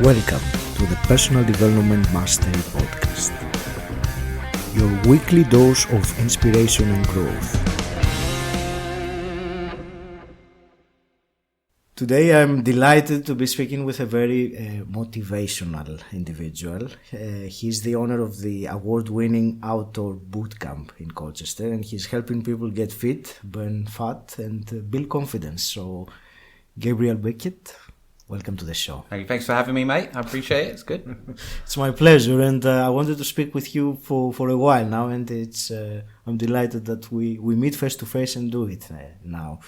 Welcome to the Personal Development Mastery Podcast, your weekly dose of inspiration and growth. Today I'm delighted to be speaking with a very motivational individual. He's the owner of the award-winning outdoor bootcamp in Colchester, and he's helping people get fit, burn fat, and build confidence. So, Gabriel Beckett, welcome to the show. Thanks for having me, mate. I appreciate it. It's good. It's my pleasure, and I wanted to speak with you for a while now, and I'm delighted that we meet face to face and do it now.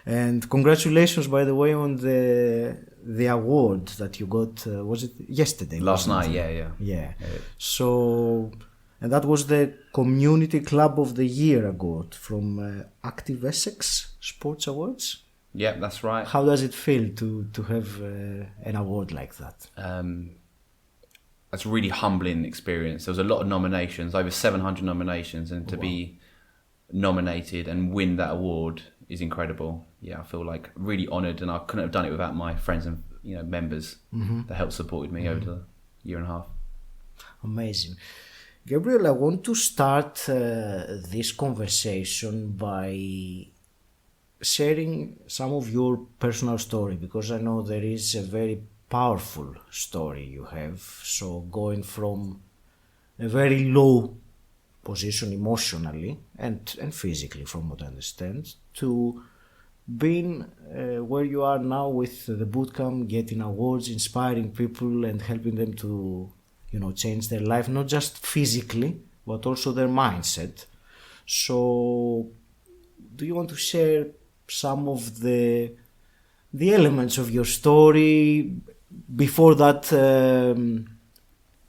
And congratulations, by the way, on the award that you got. Was it yesterday? Last night, yeah. So, and that was the Community Club of the Year award from Active Essex Sports Awards. Yeah, that's right. How does it feel to have an award like that? It's a really humbling experience. There was a lot of nominations, over 700 nominations, and to be nominated and win that award is incredible. Yeah, I feel like really honoured, and I couldn't have done it without my friends and members that helped supported me over the year and a half. Amazing. Gabriel, I want to start this conversation by sharing some of your personal story, because I know there is a very powerful story you have. So going from a very low position emotionally and physically, from what I understand, to being where you are now with the bootcamp, getting awards, inspiring people and helping them to change their life, not just physically but also their mindset. So do you want to share some of the elements of your story before that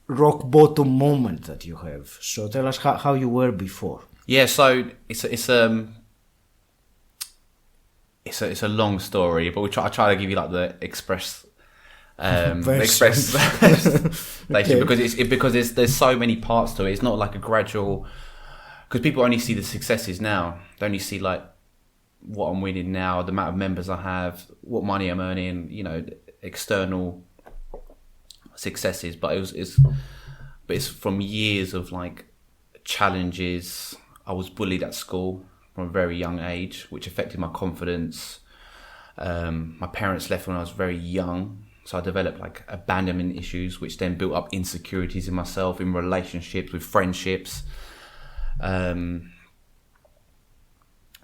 rock bottom moment that you have? So tell us how you were before. Yeah, so it's a long story, but I try to give you like the express Okay. because there's so many parts to it. It's not like a gradual, because people only see the successes now. They only see like what I'm winning now, the amount of members I have, what money I'm earning, external successes. But it's from years of like challenges. I was bullied at school from a very young age, which affected my confidence. My parents left when I was very young, so I developed like abandonment issues, which then built up insecurities in myself, in relationships, with friendships.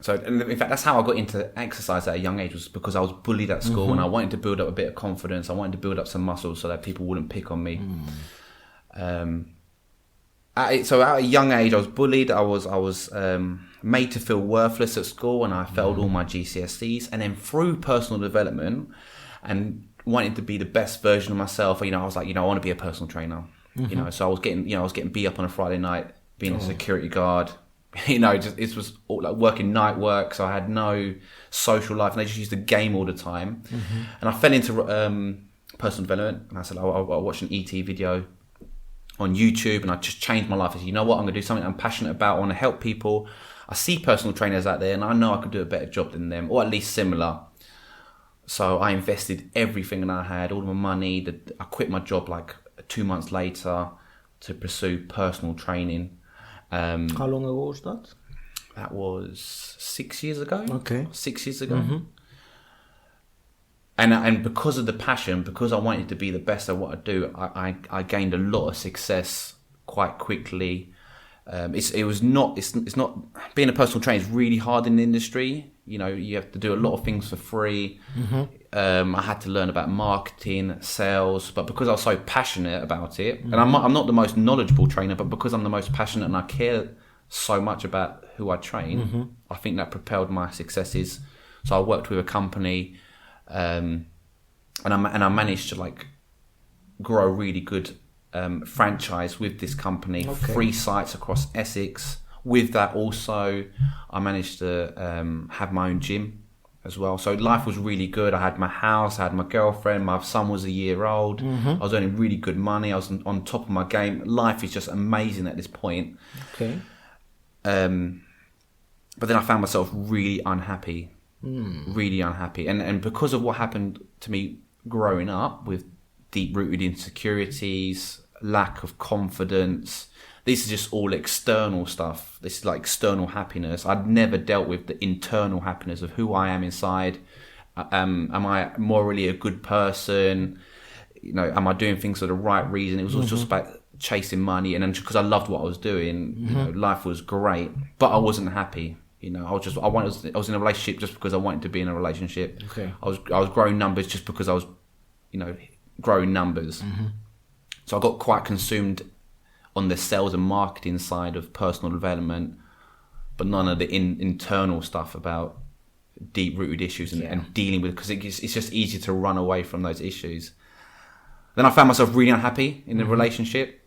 So, and in fact, that's how I got into exercise at a young age, was because I was bullied at school and I wanted to build up a bit of confidence. I wanted to build up some muscles so that people wouldn't pick on me. So at a young age, I was bullied. I was made to feel worthless at school, and I failed all my GCSEs. And then through personal development and wanting to be the best version of myself, I was like, I want to be a personal trainer. So I was getting beat up on a Friday night, being a security guard. It was all like working night work, so I had no social life, and I just used to game all the time. And I fell into personal development, and I said, I watched an ET video on YouTube, and I just changed my life. I said, you know what, I'm going to do something I'm passionate about. I want to help people. I see personal trainers out there, and I know I could do a better job than them, or at least similar. So I invested everything that I had, all my money. I quit my job like 2 months later to pursue personal training. How long ago was that? That was 6 years ago. Okay. 6 years ago. And because of the passion, because I wanted to be the best at what I do, I gained a lot of success quite quickly. It's not being a personal trainer is really hard in the industry. You have to do a lot of things for free. I had to learn about marketing, sales, but because I was so passionate about it, and I'm not the most knowledgeable trainer, but because I'm the most passionate and I care so much about who I train, I think that propelled my successes. So I worked with a company, and I managed to like grow a really good franchise with this company, 3 sites across Essex. With that also, I managed to have my own gym as well. So life was really good. I had my house, I had my girlfriend, my son was a year old. I was earning really good money. I was on top of my game. Life is just amazing at this point. Okay. But then I found myself really unhappy. Really unhappy. And because of what happened to me growing up with deep-rooted insecurities, lack of confidence. This is just all external stuff. This is like external happiness. I'd never dealt with the internal happiness of who I am inside. Am I morally a good person? Am I doing things for the right reason? It was all just about chasing money, and then because I loved what I was doing, life was great, but I wasn't happy. I was in a relationship just because I wanted to be in a relationship. Okay. I was growing numbers just because I was, growing numbers. So I got quite consumed on the sales and marketing side of personal development, but none of the internal stuff about deep-rooted issues and dealing with, because it's just easier to run away from those issues. Then I found myself really unhappy in the relationship,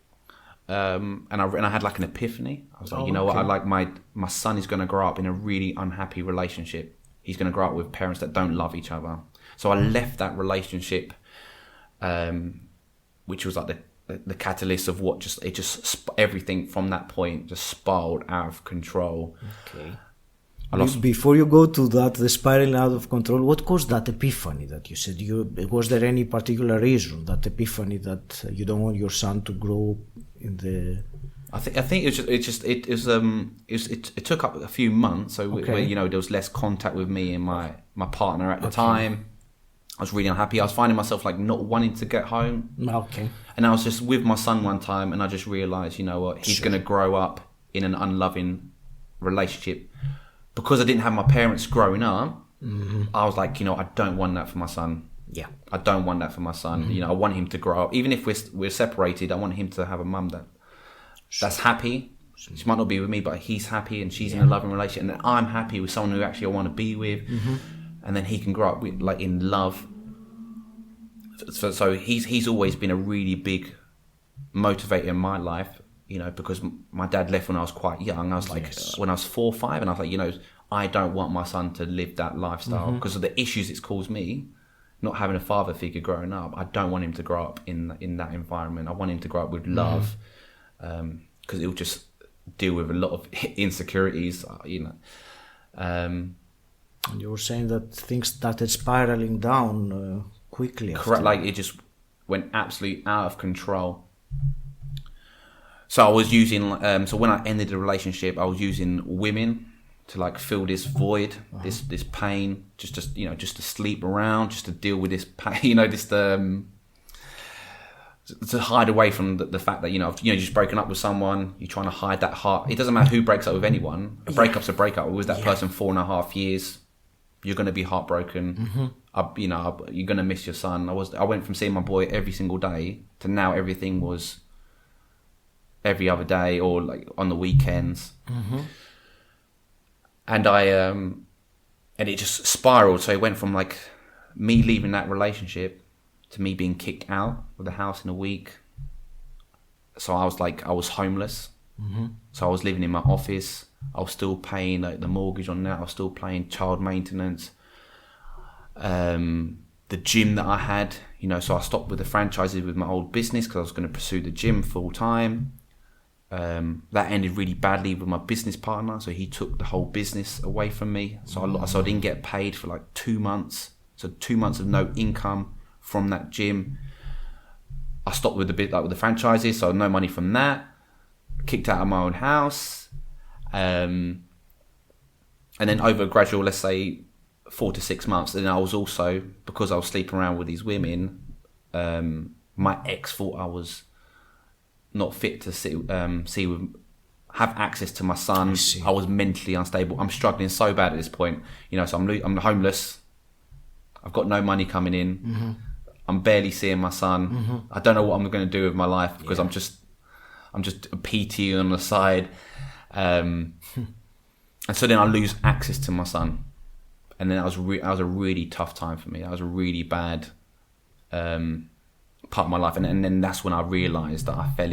and I had like an epiphany. I was like, what? I like my son is going to grow up in a really unhappy relationship. He's going to grow up with parents that don't love each other. So I left that relationship, which was like the catalyst of what everything from that point just spiraled out of control. Okay. Before you go to that, the spiraling out of control, what caused that epiphany that you said? Was there any particular reason, that epiphany, that you don't want your son to grow in the... I think it took up a few months. So where, there was less contact with me and my partner at the time. I was really unhappy. I was finding myself like not wanting to get home. Okay. And I was just with my son one time, and I just realised, he's going to grow up in an unloving relationship. Because I didn't have my parents growing up, I was like, I don't want that for my son. Yeah. I don't want that for my son. I want him to grow up. Even if we're separated, I want him to have a mum that's happy. She might not be with me, but he's happy and she's in a loving relationship. And I'm happy with someone who actually I want to be with. And then he can grow up with, like, in love. So he's always been a really big motivator in my life. Because my dad left when I was quite young. I was like, when I was 4 or 5, and I was like, I don't want my son to live that lifestyle because of the issues it's caused me, not having a father figure growing up. I don't want him to grow up in that environment. I want him to grow up with love, because it will just deal with a lot of insecurities, And you were saying that things started spiraling down quickly. Correct, like it just went absolutely out of control. So I was using, so when I ended the relationship, I was using women to like fill this void, this pain, just to sleep around, just to deal with this pain, to hide away from the fact that, you've just broken up with someone, you're trying to hide that heart. It doesn't matter who breaks up with anyone. A breakup's a breakup. With that person 4.5 years, you're going to be heartbroken. You're going to miss your son. I went from seeing my boy every single day to now everything was every other day or like on the weekends. And and it just spiraled. So it went from like me leaving that relationship to me being kicked out of the house in a week. So I was homeless. So I was living in my office. I was still paying like the mortgage on that. I was still paying child maintenance. The gym that I had, so I stopped with the franchises with my old business because I was going to pursue the gym full time. That ended really badly with my business partner, so he took the whole business away from me. So I didn't get paid for like 2 months. So 2 months of no income from that gym. I stopped with with the franchises, so no money from that. Kicked out of my own house, and then over a gradual, let's say 4 to 6 months, then I was also, because I was sleeping around with these women, my ex thought I was not fit to have access to my son. I was mentally unstable. I'm struggling so bad at this point, so I'm homeless. I've got no money coming in. I'm barely seeing my son. I don't know what I'm going to do with my life because I'm just a PT on the side. And so then I lose access to my son. And then that was a really tough time for me. That was a really bad part of my life, and then that's when I realised that I fell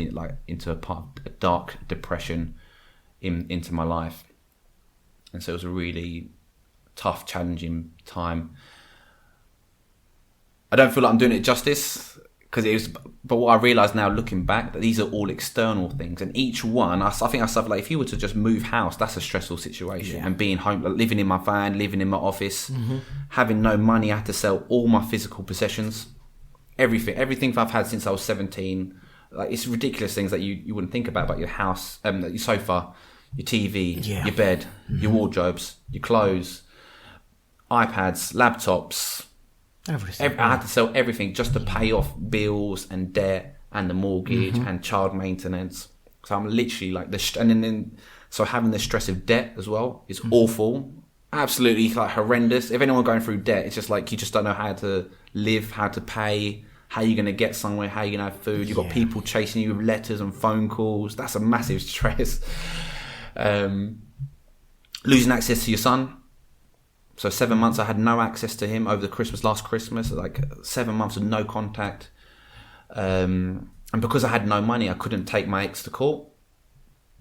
into a dark depression into my life, and so it was a really tough, challenging time. I don't feel like I'm doing it justice but what I realised now, looking back, that these are all external things, and each one, I think I suffer, like if you were to just move house, that's a stressful situation, and being home, like living in my van, living in my office, having no money, I had to sell all my physical possessions. everything I've had since I was 17. Like, it's ridiculous things that you wouldn't think about your house, your sofa, your TV, your bed, your wardrobes, your clothes, iPads, laptops, Everything. I had to sell everything just to pay off bills and debt and the mortgage and child maintenance. So I'm literally like so having the stress of debt as well is awful, absolutely like horrendous. If anyone going through debt, it's just like you just don't know how to live, how to pay, how you're going to get somewhere, how you're going to have food. You've got people chasing you with letters and phone calls. That's a massive stress. Losing access to your son. So 7 months I had no access to him over the last Christmas, like 7 months of no contact. And because I had no money, I couldn't take my ex to court.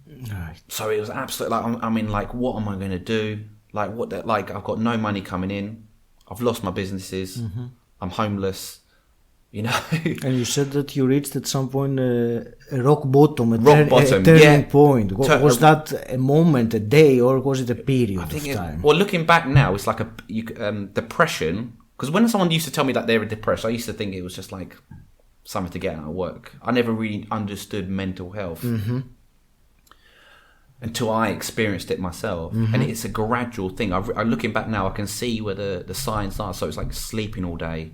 Right. So it was absolutely like, what am I going to do? Like, I've got no money coming in. I've lost my businesses. I'm homeless. You know. And you said that you reached at some point a rock bottom, a bottom, turning point. Was that a moment, a day, or was it a period of time? Well, looking back now, it's like depression. Because when someone used to tell me that they were depressed, I used to think it was just like something to get out of work. I never really understood mental health until I experienced it myself. And it's a gradual thing. Looking back now, I can see where the signs are. So it's like sleeping all day,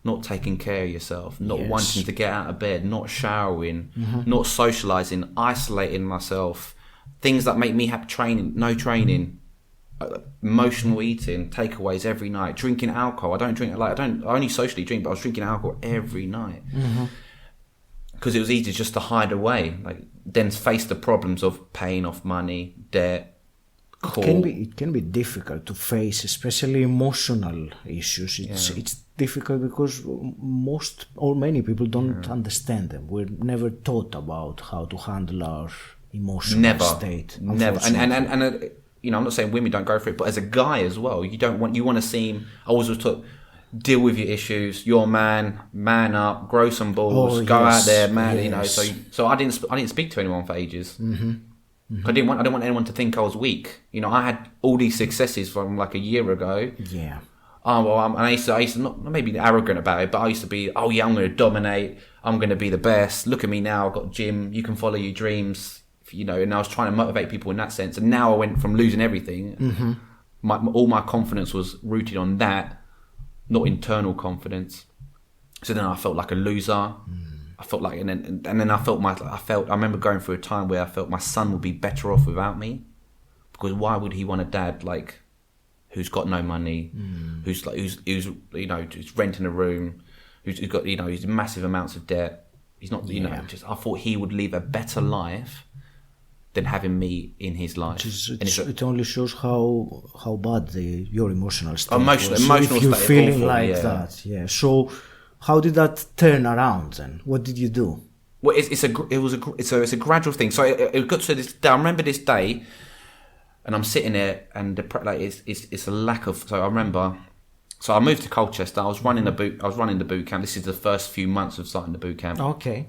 not taking care of yourself, not wanting to get out of bed, not showering, not socialising, isolating myself, things that make me have no training, emotional eating, takeaways every night, drinking alcohol. I only socially drink, but I was drinking alcohol every night because it was easy just to hide away, like then face the problems of paying off money, debt. It can be difficult to face, especially emotional issues. It's difficult because many people don't understand them. We're never taught about how to handle our emotional state. Never. And you know, I'm not saying women don't go through it, but as a guy as well, you want to seem. I always was taught, deal with your issues. You're a man up, grow some balls, go out there, man. You know, so I didn't speak to anyone for ages. I didn't want anyone to think I was weak. You know, I had all these successes from like a year ago. Yeah. Oh well, I used to not maybe arrogant about it, but I used to be, I'm going to dominate. I'm going to be the best. Look at me now. I've got a gym. You can follow your dreams. You know, and I was trying to motivate people in that sense. And now I went from losing everything. All my confidence was rooted on that, not internal confidence. So then I felt like a loser. I felt like, and then I remember going through a time where I felt my son would be better off without me, because why would he want a dad like who's got no money, who's you know, just renting a room, who's got, you know, he's massive amounts of debt. He's not, you know, I thought he would live a better life than having me in his life. It only shows how bad your emotional state emotional if you're state feeling awful, like that. Yeah. So how did that turn around then? What did you do? Well, it's a gradual thing. So it got to this day. I remember this day, and I'm sitting there, and it's a lack of. So I remember. So I moved to Colchester. I was running the boot camp. This is the first few months of starting the boot camp. Okay.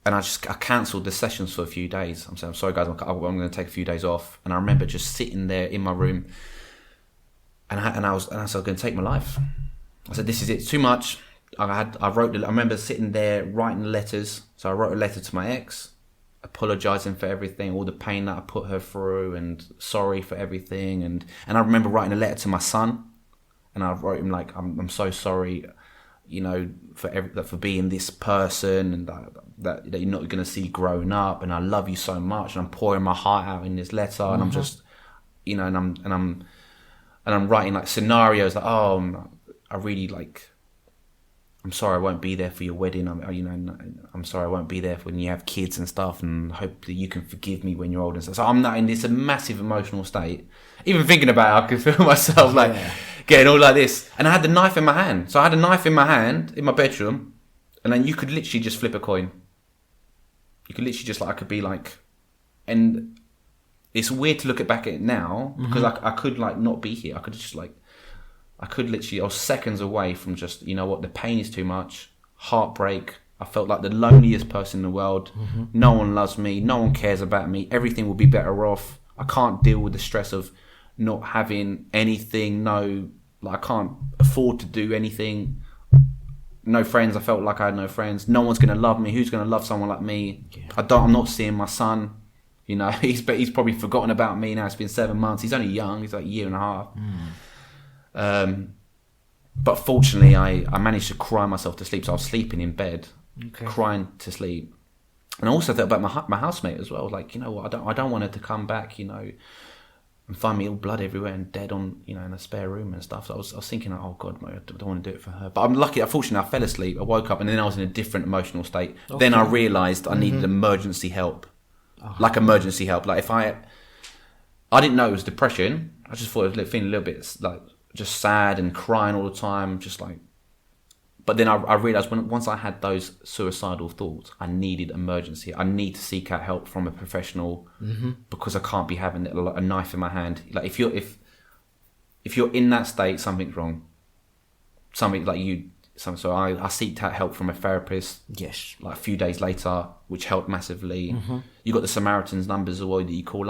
And I cancelled the sessions for a few days. I'm saying, I'm sorry guys, I'm going to take a few days off. And I remember just sitting there in my room, and I said, I'm going to take my life. I said, this is it, too much. I remember sitting there writing letters. So I wrote a letter to my ex, apologising for everything, all the pain that I put her through, and sorry for everything. And I remember writing a letter to my son, and I wrote him like, I'm so sorry, you know, for being this person, and that you're not going to see growing up, and I love you so much, and I'm pouring my heart out in this letter, and I'm just, you know, and I'm writing like scenarios like, oh, I really like, I'm sorry I won't be there for your wedding. I'm sorry I won't be there for when you have kids and stuff, and I hope that you can forgive me when you're old and stuff. So I'm not in this massive emotional state. Even thinking about it, I can feel myself like getting all like this. And I had the knife in my hand. So I had a knife in my hand in my bedroom, and then you could literally just flip a coin. You could literally just like, I could be like, and it's weird to look back at it now, because I could like not be here. I could just like, I was seconds away from just, you know what, the pain is too much, heartbreak. I felt like the loneliest person in the world. No one loves me. No one cares about me. Everything will be better off. I can't deal with the stress of not having anything, no Like, I can't afford to do anything. No friends. I felt like I had no friends. No one's going to love me. Who's going to love someone like me? Yeah. I'm not seeing my son. You know, he's probably forgotten about me now. It's been 7 months. He's only young. He's like a year and a half. But fortunately, I managed to cry myself to sleep. So I was sleeping in bed, crying to sleep. And I also thought about my housemate as well. Like, you know what? I don't want her to come back, you know, and find me all blood everywhere and dead on, you know, in a spare room and stuff. So I was thinking, oh God, I don't want to do it for her. But I'm lucky. Unfortunately, I fell asleep. I woke up and then I was in a different emotional state. Okay. Then I realised I needed emergency help. Like emergency help. Like, if I didn't know it was depression. I just thought I was feeling a little bit like just sad and crying all the time, just like. But then I realised once I had those suicidal thoughts, I needed emergency. I need to seek out help from a professional because I can't be having a knife in my hand. Like, if you're in that state, something's wrong. Something like you. So I seeked out help from a therapist. Yes. Like a few days later, which helped massively. You got the Samaritan's numbers as well that you call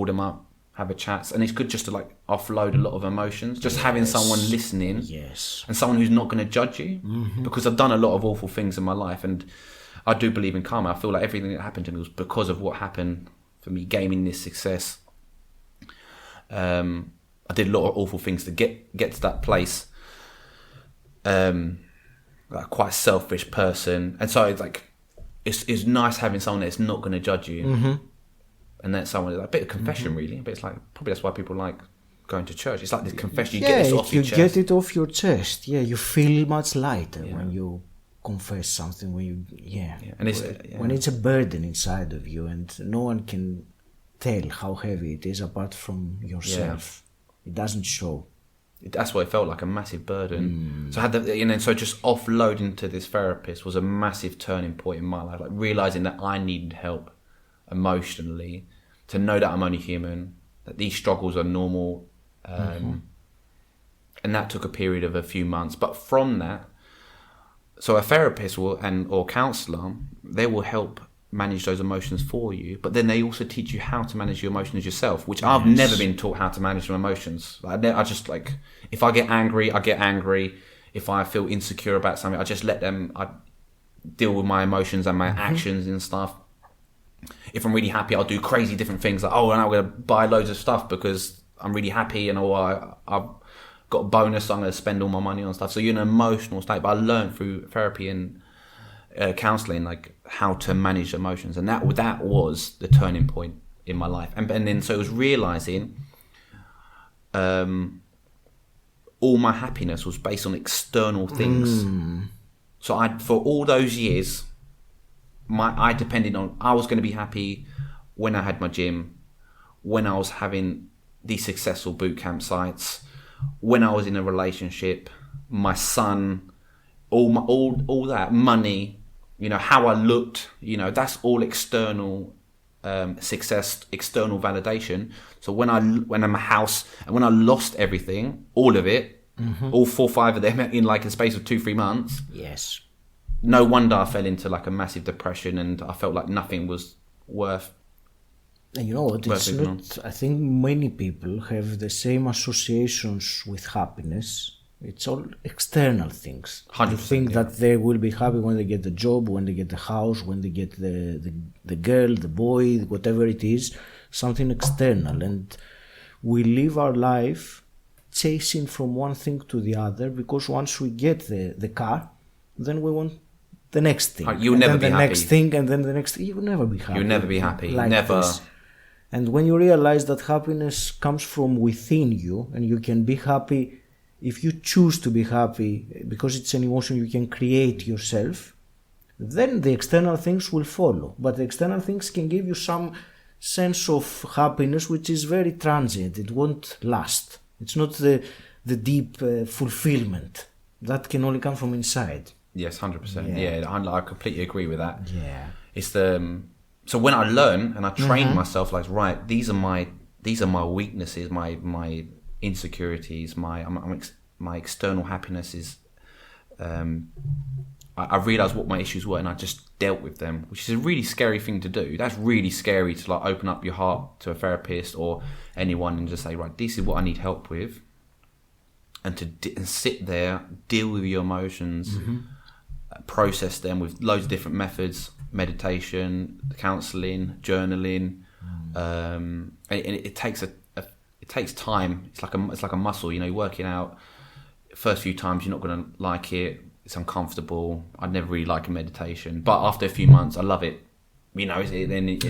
them up, have a chat, and it's good just to like offload a lot of emotions. Just having someone listening, and someone who's not going to judge you, because I've done a lot of awful things in my life, and I do believe in karma. I feel like everything that happened to me was because of what happened for me gaining this success. I did a lot of awful things to get to that place. Like quite a selfish person, and so it's like it's nice having someone that's not going to judge you, and that's someone like a bit of confession really. But it's like probably that's why people like going to church. It's like this confession. You get it off your chest. You get it off your chest. Yeah, you feel much lighter when you confess something. And it's when it's a burden inside of you, and no one can tell how heavy it is apart from yourself. It doesn't show. That's what it felt like, a massive burden. So I had so just offloading to this therapist was a massive turning point in my life. Like realizing that I needed help emotionally, to know that I'm only human, that these struggles are normal, and that took a period of a few months. But from that, so a therapist or counsellor, they will help manage those emotions for you, but then they also teach you how to manage your emotions yourself, which I've never been taught how to manage my emotions. I just like, if I get angry, I get angry. If I feel insecure about something, I just let them, I deal with my emotions and my actions and stuff. If I'm really happy, I'll do crazy different things, like, and I'm going to buy loads of stuff because I'm really happy, and I've got a bonus, so I'm going to spend all my money on stuff. So you're in an emotional state. But I learned through therapy and counselling like how to manage emotions, and that was the turning point in my life. And then so it was realising all my happiness was based on external things. So for all those years, I depended on, I was going to be happy when I had my gym, when I was having these successful bootcamp sites, when I was in a relationship, my son, all that money, you know, how I looked, you know, that's all external success, external validation. So when I'm a house, and when I lost everything, all of it, all 4 or 5 of them in like a space of 2-3 months. Yes. No wonder I fell into like a massive depression, and I felt like nothing was worth. And you know what? It's not. I think many people have the same associations with happiness. It's all external things. 100%, they think that they will be happy when they get the job, when they get the house, when they get the girl, the boy, whatever it is, something external. And we live our life chasing from one thing to the other, because once we get the car, then we want the next thing. You'll never be happy. The next thing, and then the next thing. You'll never be happy. You'll never be happy. Like never. This. And when you realize that happiness comes from within you, and you can be happy if you choose to be happy, because it's an emotion you can create yourself, then the external things will follow. But the external things can give you some sense of happiness which is very transient. It won't last. It's not the deep fulfillment. That can only come from inside. Yes, 100%. Yeah, I completely agree with that. Yeah. It's so when I learn and I train myself, like, right, these are my weaknesses, my insecurities, my external happiness is. I realised what my issues were, and I just dealt with them, which is a really scary thing to do. That's really scary, to like open up your heart to a therapist or anyone and just say, right, this is what I need help with. and and sit there, deal with your emotions, process them with loads of different methods: meditation, counselling, journaling. And it takes time. It's like a muscle. You know, you're working out. First few times, you're not going to like it. It's uncomfortable. I'd never really like a meditation, but after a few months, I love it. You know, it's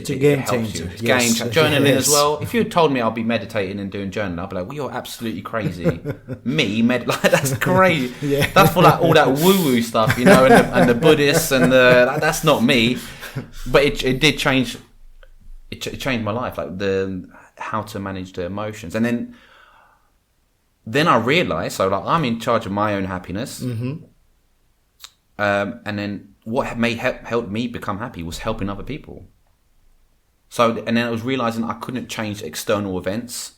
a game changer. It's game changer. Journaling as well. If you had told me I'll be meditating and doing journaling, I'd be like, well, you're absolutely crazy. Like, that's crazy. That's for like all that woo-woo stuff, you know, and the Buddhists and that's not me. But it did change. It changed my life, like how to manage the emotions. And then I realised, so like I'm in charge of my own happiness. And then what helped me become happy was helping other people. So, and then I was realising I couldn't change external events,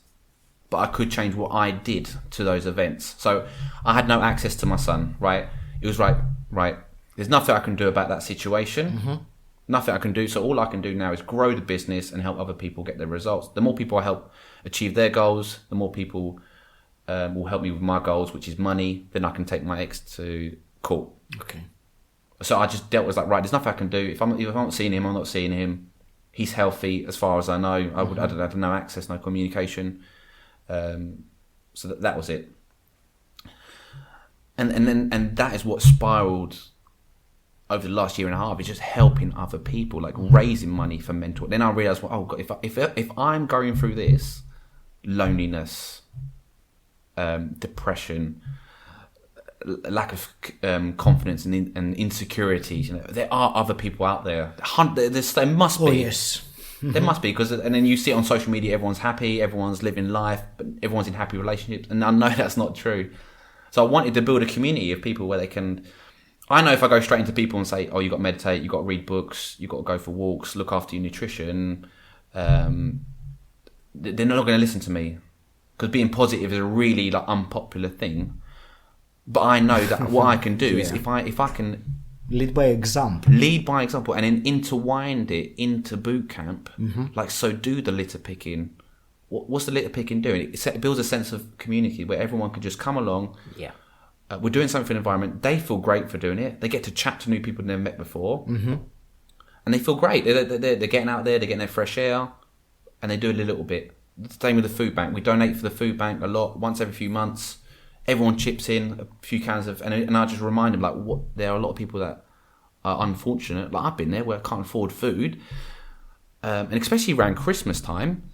but I could change what I did to those events. So I had no access to my son, right? It was right. There's nothing I can do about that situation. Nothing I can do. So all I can do now is grow the business and help other people get their results. The more people I help achieve their goals, the more people will help me with my goals, which is money. Then I can take my ex to court. Okay. So I just dealt with like, right, there's nothing I can do. If I'm not seeing him, I'm not seeing him. He's healthy as far as I know. I had no access, no communication. So that was it. And that is what spiraled over the last year and a half, is just helping other people, like raising money for mental. Then I realised, well, oh God, if I'm going through this, loneliness, depression, lack of confidence and insecurities, you know, there are other people out there. There must be. Oh, yes. There must be, and then you see it on social media, everyone's happy, everyone's living life, but everyone's in happy relationships, and I know that's not true. So I wanted to build a community of people where they can. I know if I go straight into people and say, oh, you got to meditate, you got to read books, you got to go for walks, look after your nutrition, they're not going to listen to me, because being positive is a really like unpopular thing. But I know that what I can do is if I can lead by example, and then intertwine it into bootcamp, like, so do the litter picking. What's the litter picking doing? It builds a sense of community where everyone can just come along. Yeah. We're doing something for the environment. They feel great for doing it. They get to chat to new people they've never met before. And they feel great. They're getting out there, they're getting their fresh air, and they do a little bit. The same with the food bank. We donate for the food bank a lot, once every few months. Everyone chips in a few cans of, and I just remind them, like, there are a lot of people that are unfortunate. Like, I've been there where I can't afford food, and especially around Christmas time.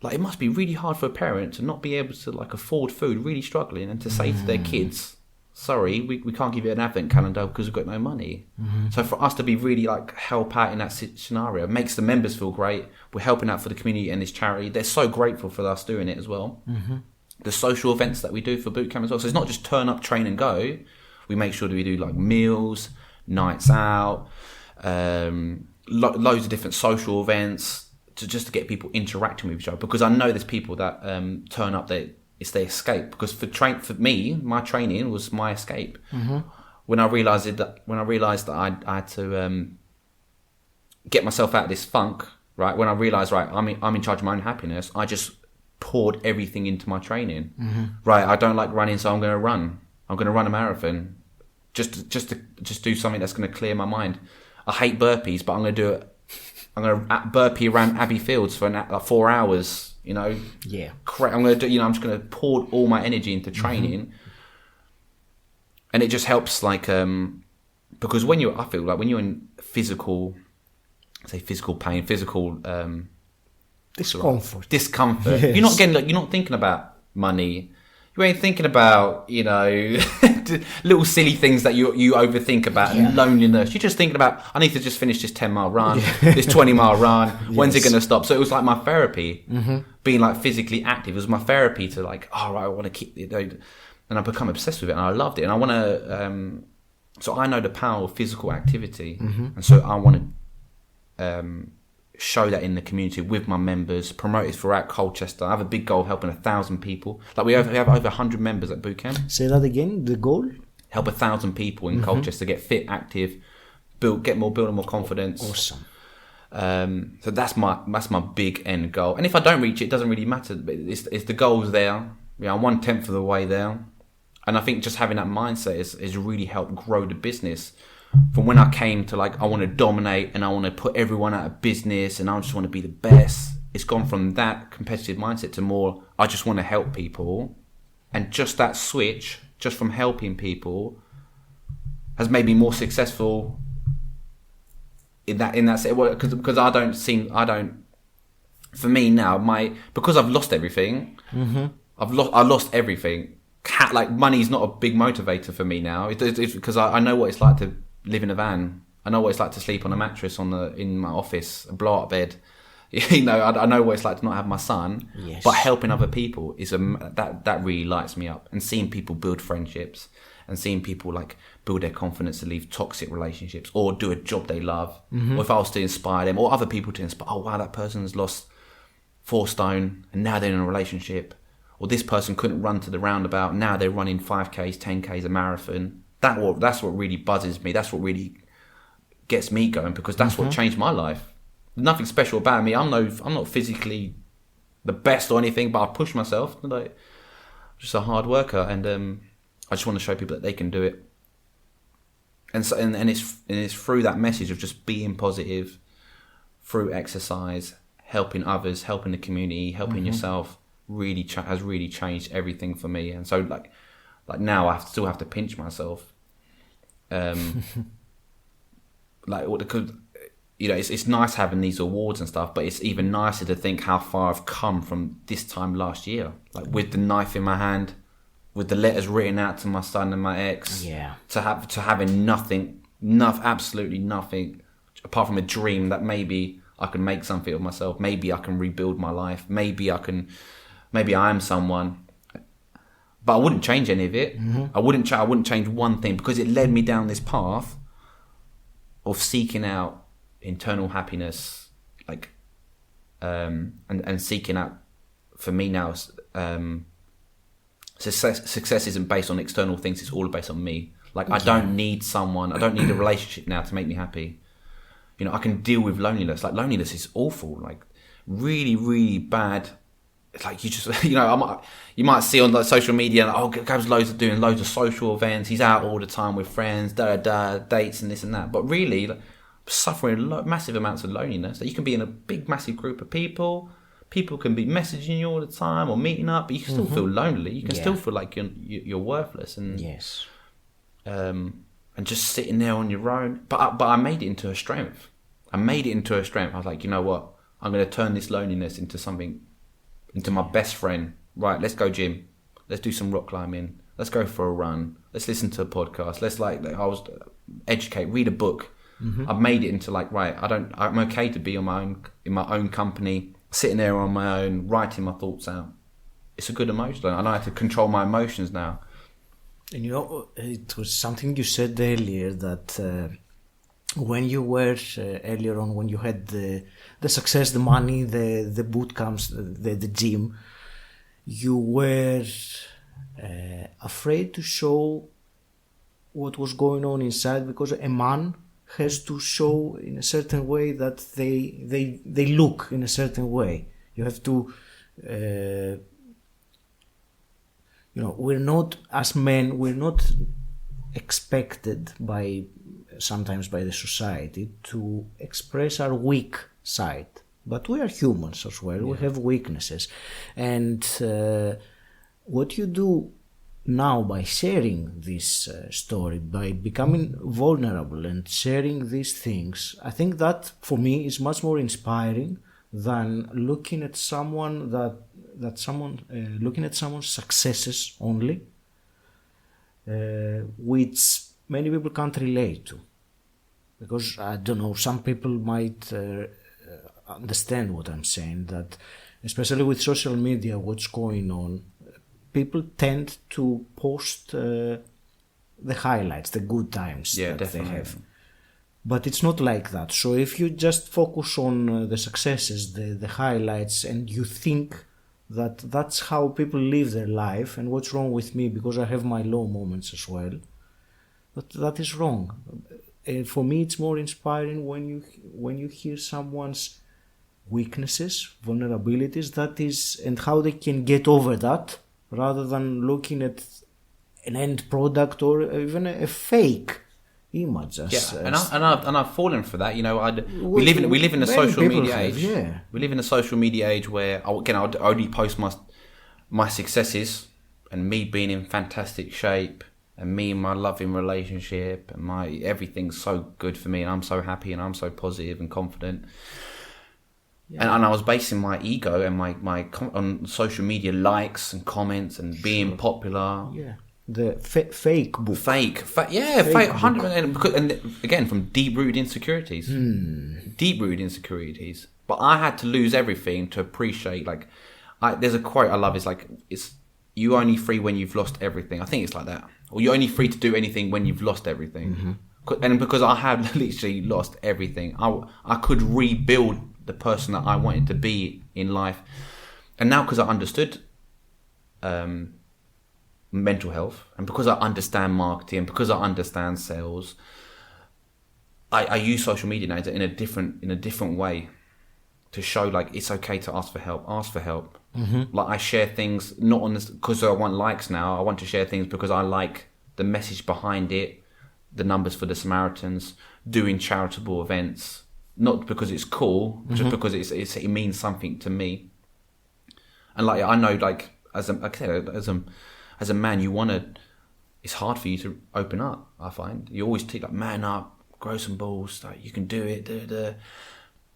Like, it must be really hard for a parent to not be able to like afford food, really struggling, and to say to their kids, sorry, we can't give you an advent calendar because we've got no money. So for us to be really like help out in that scenario makes the members feel great. We're helping out for the community and this charity. They're so grateful for us doing it as well. The social events that we do for bootcamp as well. So it's not just turn up, train and go. We make sure that we do like meals, nights out, loads of different social events just to get people interacting with each other. Because I know there's people that turn up, it's their escape. Because for me, my training was my escape. When I realised that I had to get myself out of this funk, right? When I realised, right, I'm in charge of my own happiness, I just poured everything into my training. Right, I don't like running, so I'm going to run. I'm going to run a marathon, just to do something that's going to clear my mind. I hate burpees, but I'm going to do it. I'm going to burpee around Abbey Fields for like 4 hours. You know, I'm going to do. You know, I'm just going to pour all my energy into training, and it just helps. Like, because I feel like when you're in physical pain, physical discomfort. Yes. You're not thinking about money. You ain't thinking about, you know, little silly things that you overthink about, and loneliness. You're just thinking about, I need to just finish this 10-mile run, this 20-mile run. When's it going to stop? So it was like my therapy. Being like physically active was my therapy to like, oh, right, I want to keep it. And I've become obsessed with it, and I loved it. And I want to, so I know the power of physical activity. And so I want to show that in the community with my members, promote it throughout Colchester. I have a big goal of helping 1,000 people. Like we have over 100 members at bootcamp. Say that again, the goal? Help 1,000 people in Colchester get fit, active, build more confidence. Awesome. So that's my big end goal. And if I don't reach it, it doesn't really matter. It's the goal's there. I'm 1/10 of the way there. And I think just having that mindset is really helped grow the business. From when I came to like, I want to dominate and I want to put everyone out of business and I just want to be the best. It's gone from that competitive mindset to more, I just want to help people. And just that switch, just from helping people, has made me more successful in that because I don't. For me now, because I've lost everything, I lost everything. Like money's not a big motivator for me now. It's because I know what it's like to live in a van. I know what it's like to sleep on a mattress in my office, a blow up bed. You know, I know what it's like to not have my son. Yes. But helping other people is that really lights me up. And seeing people build friendships and seeing people like build their confidence to leave toxic relationships or do a job they love. Or if I was to inspire them or other people to inspire, oh wow, that person's lost 4 stone and now they're in a relationship. Or this person couldn't run to the roundabout, now they're running 5Ks, 10Ks, a marathon. That's what really buzzes me. That's what really gets me going because that's what changed my life. Nothing special about me. I'm not physically the best or anything, but I push myself. Like, I'm just a hard worker, and I just want to show people that they can do it. And so, and it's through that message of just being positive, through exercise, helping others, helping the community, helping yourself. Really has really changed everything for me. And so like now I still have to pinch myself. Because you know, it's nice having these awards and stuff, but it's even nicer to think how far I've come from this time last year. Like with the knife in my hand, with the letters written out to my son and my ex. Yeah. To having absolutely nothing, apart from a dream that maybe I can make something of myself. Maybe I can rebuild my life. Maybe I am someone. But I wouldn't change any of it. I wouldn't change one thing because it led me down this path of seeking out internal happiness, like, and seeking out, for me now, success isn't based on external things, it's all based on me. Like, I don't need someone, I don't need a relationship now to make me happy. You know, I can deal with loneliness. Like, loneliness is awful, like, really, really bad. It's like, you just, you know, you might see on like social media, like, oh, Gab's doing loads of social events, he's out all the time with friends, dates and this and that. But really, like, suffering massive amounts of loneliness. That you can be in a big, massive group of people. People can be messaging you all the time or meeting up, but you can still feel lonely. You can still feel like you're worthless. And yes, and just sitting there on your own. But I made it into a strength. I was like, you know what? I'm going to turn this loneliness into something, into my best friend. Right, let's go gym. Let's do some rock climbing. Let's go for a run. Let's listen to a podcast. Let's educate, read a book. I've made it into like, right, I'm okay to be in my own company, sitting there on my own, writing my thoughts out. It's a good emotion. I know how to control my emotions now. And you know, it was something you said earlier that when you were earlier on, when you had the success, the money, the boot camps, the gym, you were afraid to show what was going on inside because a man has to show in a certain way that they look in a certain way. You have to, we're not, as men, we're not expected sometimes by the society to express our weak side. But we are humans as well. Yeah. We have weaknesses. And what you do now by sharing this story, by becoming vulnerable and sharing these things, I think that for me is much more inspiring than looking at someone's successes only, which many people can't relate to. Because I don't know, some people might understand what I'm saying, that especially with social media, what's going on, people tend to post the highlights, the good times that definitely. They have. But it's not like that. So if you just focus on the successes, the highlights, and you think that that's how people live their life, and what's wrong with me because I have my low moments as well, but that is wrong. For me, it's more inspiring when you hear someone's weaknesses, vulnerabilities, and how they can get over that, rather than looking at an end product or even a fake image. And I've fallen for that. You know, we live in a social media age. Yeah. We live in a social media age where I'd only post my successes and me being in fantastic shape and me and my loving relationship and my everything's so good for me and I'm so happy and I'm so positive and confident. Yeah. And I was basing my ego and my on social media likes and comments and being popular. Yeah. The fake book. Fake 100%. And again, from deep-rooted insecurities. Deep-rooted insecurities. But I had to lose everything to appreciate, like, there's a quote I love, it's you only free when you've lost everything. I think it's like that. Or you're only free to do anything when you've lost everything. And because I had literally lost everything, I could rebuild the person that I wanted to be in life. And now because I understood mental health, and because I understand marketing, and because I understand sales, I use social media now in a different way to show like it's okay to ask for help. Like I share things not on this because I want likes now. I want to share things because I like the message behind it, the numbers for the Samaritans, doing charitable events, not because it's cool, just because it means something to me. And like I know, like as a man, it's hard for you to open up. I find you always take like man up, grow some balls, like you can do it. And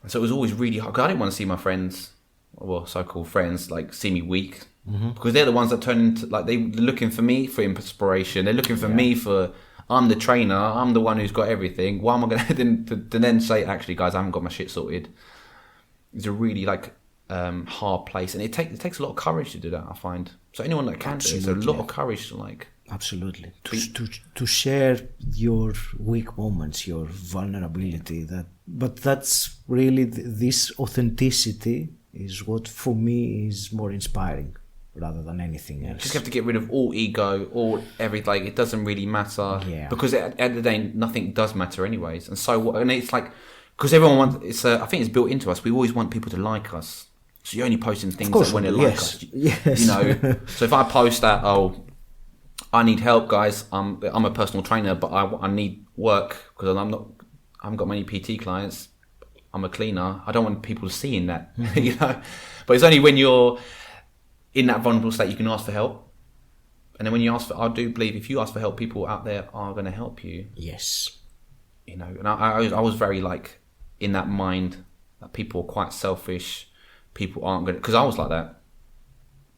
so it was always really hard because I didn't want to see my friends, well, so-called friends, like see me weak, because they're the ones that turn into like they're looking for me for inspiration. They're looking for me for I'm the trainer, I'm the one who's got everything. Why am I going to then say actually, guys, I haven't got my shit sorted? It's a really like hard place, and it takes a lot of courage to do that. I find so anyone that can do it, it's a lot of courage to like absolutely to share your weak moments, your vulnerability. But that's really this authenticity is what for me is more inspiring rather than anything else. Just have to get rid of all ego, all everything. Like it doesn't really matter because at the end of the day, nothing does matter anyways. And so and it's like because everyone wants. I think it's built into us. We always want people to like us. So you're only posting things that when they like us. Yes. You know. So if I post that, I need help, guys. I'm a personal trainer, but I need work because I haven't got many PT clients. I'm a cleaner. I don't want people seeing that, you know. But it's only when you're in that vulnerable state you can ask for help. And then when you ask for, I do believe if you ask for help, people out there are going to help you. Yes. You know, and I was very like in that mind that people are quite selfish. People aren't going to, because I was like that.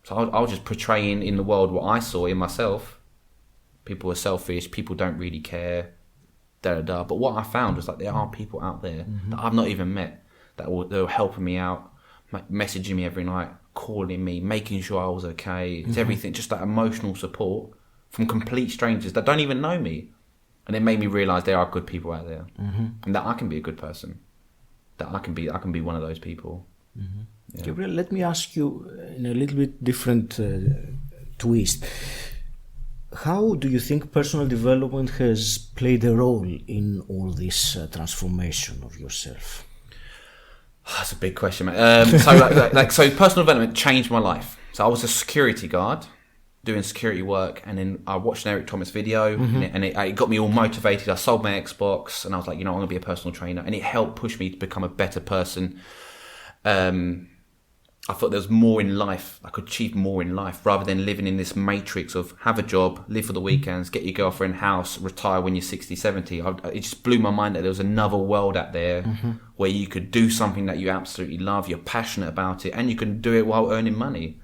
So I was just portraying in the world what I saw in myself. People are selfish. People don't really care. But what I found was like there are people out there that I've not even met that were helping me out, messaging me every night, calling me, making sure I was okay. It's everything, just that emotional support from complete strangers that don't even know me. And it made me realise there are good people out there, and that I can be a good person. That I can be one of those people. Yeah. Gabriel, let me ask you in a little bit different twist. How do you think personal development has played a role in all this transformation of yourself? That's a big question, mate. So personal development changed my life. So I was a security guard doing security work, and then I watched an Eric Thomas video, and it got me all motivated. I sold my Xbox, and I was like, I'm going to be a personal trainer, and it helped push me to become a better person. I thought there was more in life. I could achieve more in life rather than living in this matrix of have a job, live for the weekends, get your girlfriend house, retire when you're 60, 70. It just blew my mind that there was another world out there where you could do something that you absolutely love, you're passionate about it, and you can do it while earning money.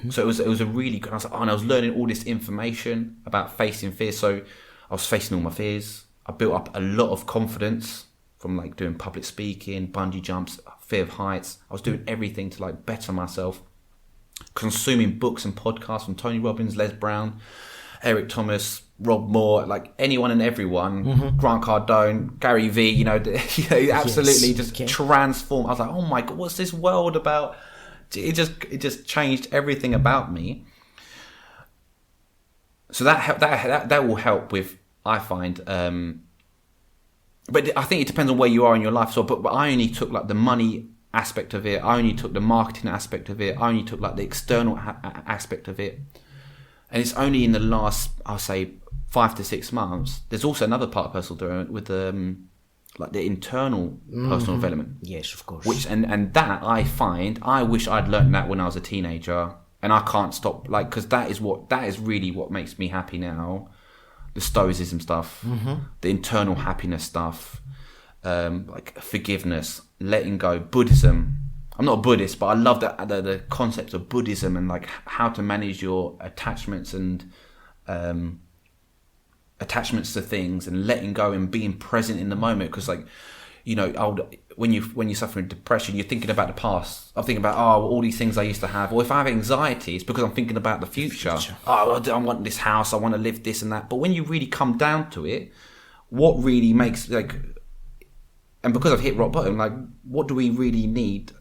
So it was a really good, and I was learning all this information about facing fear. So I was facing all my fears. I built up a lot of confidence from like doing public speaking, bungee jumps, fear of heights. I was doing everything to like better myself, consuming books and podcasts from Tony Robbins, Les Brown, Eric Thomas, Rob Moore, like anyone and everyone, Grant Cardone, Gary Vee, absolutely transformed. I was like, oh my God, what's this world about? It just changed everything about me. So that will help with, I find, but I think it depends on where you are in your life. So, but I only took like the money aspect of it. I only took the marketing aspect of it. I only took like the external aspect of it. And it's only in the last, I'll say, 5 to 6 months. There's also another part of personal development with like the internal personal development. Yes, of course. Which and that I find, I wish I'd learned that when I was a teenager, and I can't stop, like, because that is really what makes me happy now. The stoicism stuff, the internal happiness stuff, like forgiveness, letting go, Buddhism. I'm not a Buddhist, but I love the concept of Buddhism and like how to manage your attachments and attachments to things and letting go and being present in the moment. Because like, you know, when you're suffering depression, you're thinking about the past. I'm thinking about all these things I used to have. Or if I have anxiety, it's because I'm thinking about the future. Oh, I want this house. I want to live this and that. But when you really come down to it, what really makes like, and because I've hit rock bottom, like, what do we really need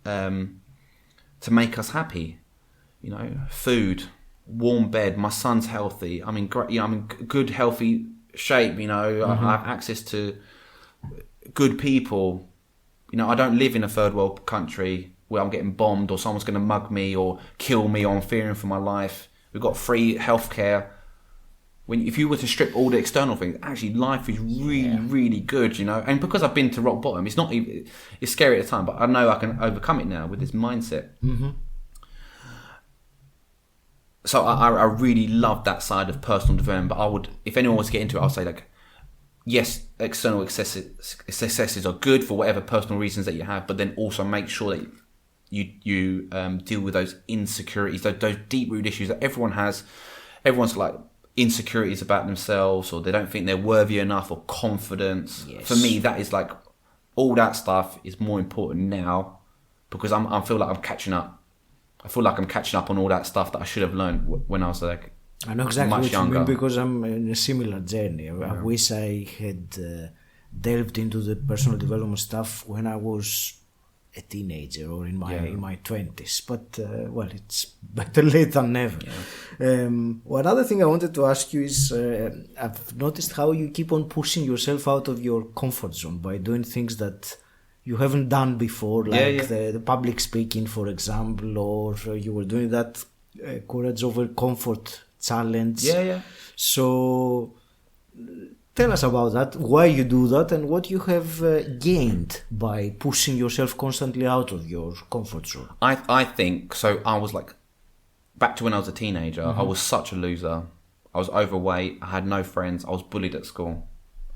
to make us happy? You know, food, warm bed, my son's healthy, I'm in great, you know, I'm in good healthy shape, you know, I have access to good people, you know, I don't live in a third world country where I'm getting bombed or someone's going to mug me or kill me or I'm fearing for my life. We've got free healthcare. If you were to strip all the external things, actually life is really, really good, you know. And because I've been to rock bottom, it's not even, it's scary at the time, but I know I can overcome it now with this mindset. So I really love that side of personal development. But I would, if anyone was to get into it, I'll say like, yes, external successes are good for whatever personal reasons that you have, but then also make sure that you deal with those insecurities, those deep-rooted issues that everyone has. Everyone's like insecurities about themselves, or they don't think they're worthy enough, or confidence. Yes. For me, that is like, all that stuff is more important now because I feel like I'm catching up. I feel like I'm catching up on all that stuff that I should have learned when I was like I know exactly much what younger. you mean because I'm in a similar journey. I wish I had delved into the personal development stuff when I was a teenager or in my 20s. But well, it's better late than never. One other thing I wanted to ask you is I've noticed how you keep on pushing yourself out of your comfort zone by doing things that you haven't done before, like the public speaking, for example, or you were doing that courage over comfort challenge. So tell us about that, why you do that, and what you have gained by pushing yourself constantly out of your comfort zone. I think, so I was like, back to when I was a teenager, I was such a loser. I was overweight, I had no friends, I was bullied at school.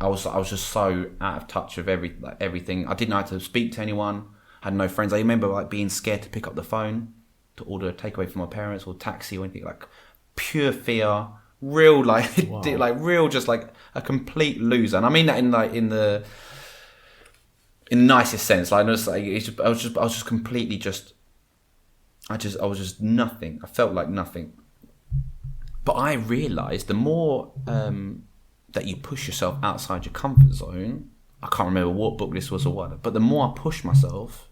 I was just so out of touch of everything. I didn't know how to speak to anyone, had no friends. I remember like being scared to pick up the phone to order a takeaway from my parents or taxi or anything, like pure fear. Real like real just like a complete loser, and I mean that in the nicest sense. Like, I was just completely I was just nothing. I felt like nothing. But I realised the more that you push yourself outside your comfort zone, I can't remember what book this was or what, but the more I pushed myself,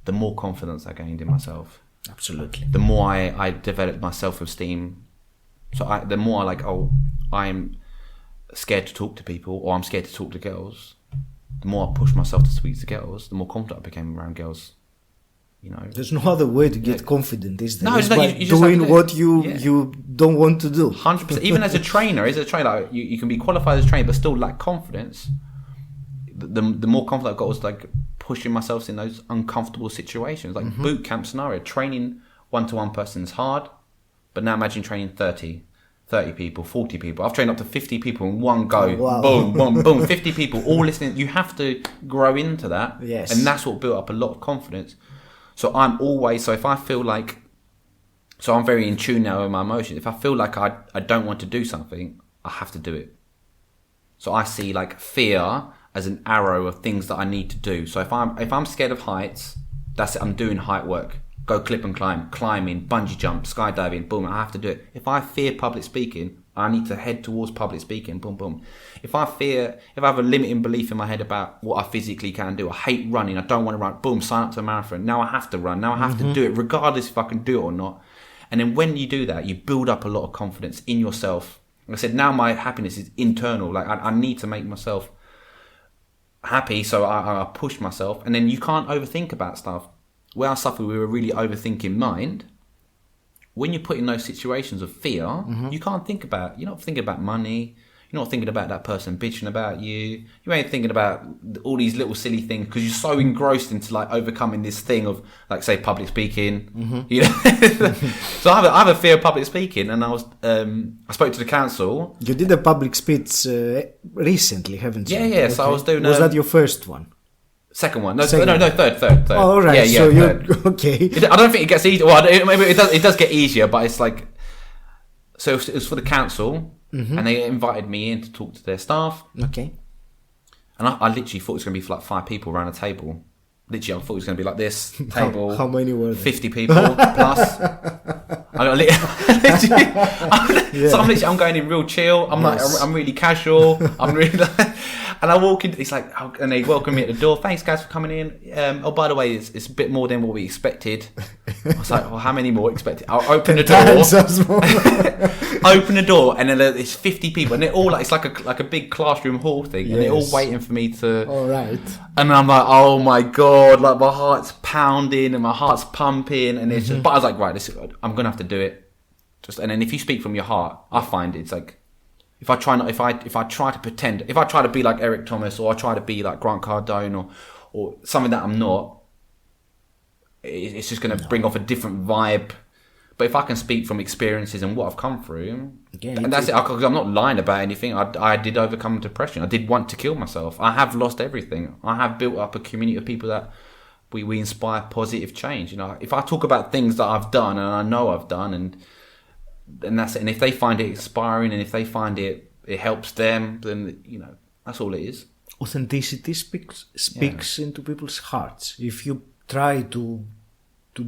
the more confidence I gained in myself. Absolutely. The more I developed my self-esteem. So the more I'm scared to talk to people, or I'm scared to talk to girls, the more I pushed myself to speak to girls, the more confident I became around girls. You know, there's no other way to get confident, is there? No, it's by you doing what you don't want to do. 100%. Even as a trainer, you can be qualified as a trainer, but still lack confidence. The more confident I got was like pushing myself in those uncomfortable situations, like boot camp scenario. Training 1-to-1 person is hard. But now imagine training 30 people, 40 people. I've trained up to 50 people in one go. Oh, wow. Boom, boom, boom. 50 people all listening. You have to grow into that. Yes. And that's what built up a lot of confidence. So if I feel like, so I'm very in tune now with my emotions. If I feel like I don't want to do something, I have to do it. So I see like fear as an arrow of things that I need to do. So if I'm scared of heights, that's it. I'm doing height work. Go clip and climb, climbing, bungee jump, skydiving, boom, I have to do it. If I fear public speaking, I need to head towards public speaking, boom, boom. If I have a limiting belief in my head about what I physically can do, I hate running, I don't want to run, boom, sign up to a marathon. Now I have to run, now I have to do it, regardless if I can do it or not. And then when you do that, you build up a lot of confidence in yourself. Like I said, now my happiness is internal. Like I need to make myself happy, so I push myself. And then you can't overthink about stuff. Where I suffer with a really overthinking mind, when you're put in those situations of fear, you're not thinking about money. You're not thinking about that person bitching about you. You ain't thinking about all these little silly things because you're so engrossed into like overcoming this thing of like, say, public speaking. You know, so I have a fear of public speaking, and I spoke to the council. You did a public speech recently, haven't you? Yeah. Okay. So I was doing. Was that your first one? Second one. No, third. Oh, all right. Yeah, so third. You're okay. I don't think it gets easier. Well, maybe it does get easier, but it's like. So it was for the council. And they invited me in to talk to their staff. Okay. And I literally thought it was going to be for like 5 people around a table. Literally, I thought it was going to be like this table. How many were there? 50 people plus. So I'm going in real chill. I'm really casual. I'm really and I walk in. It's like, and they welcome me at the door. Thanks, guys, for coming in. By the way, it's a bit more than what we expected. I was like, well, how many more expected? I'll open the door. Open the door, and then there's 50 people, and they're all like, it's like a big classroom hall thing, and they're all waiting for me to. All right. And I'm like, oh my god, like my heart's pounding and my heart's pumping, and it's just, but I was like, right, I'm gonna have to do it. And then if you speak from your heart, I find it's like, if I try to pretend, if I try to be like Eric Thomas, or I try to be like Grant Cardone, or something that I'm not, it's just going to bring off a different vibe. But if I can speak from experiences and what I've come through, and that's it, because I'm not lying about anything. I did overcome depression. I did want to kill myself. I have lost everything. I have built up a community of people that we inspire positive change. You know, if I talk about things that I've done and I know I've done, and that's it. And if they find it inspiring, and if they find it helps them, then you know that's all it is. Authenticity speaks into people's hearts. If you try to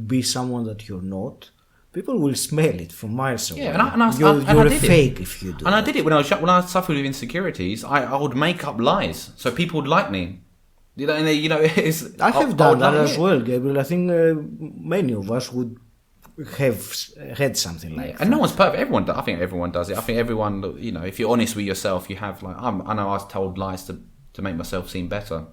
be someone that you're not, people will smell it from miles away. Yeah, and I you're a did fake it. if you do. And I did it when I suffered with insecurities. I would make up lies so people would like me. You know, and I have done that as well, Gabriel. I think many of us would have had something like that. And no one's perfect. I think everyone does it. I think everyone, you know, if you're honest with yourself, you have like, I know I was told lies to make myself seem better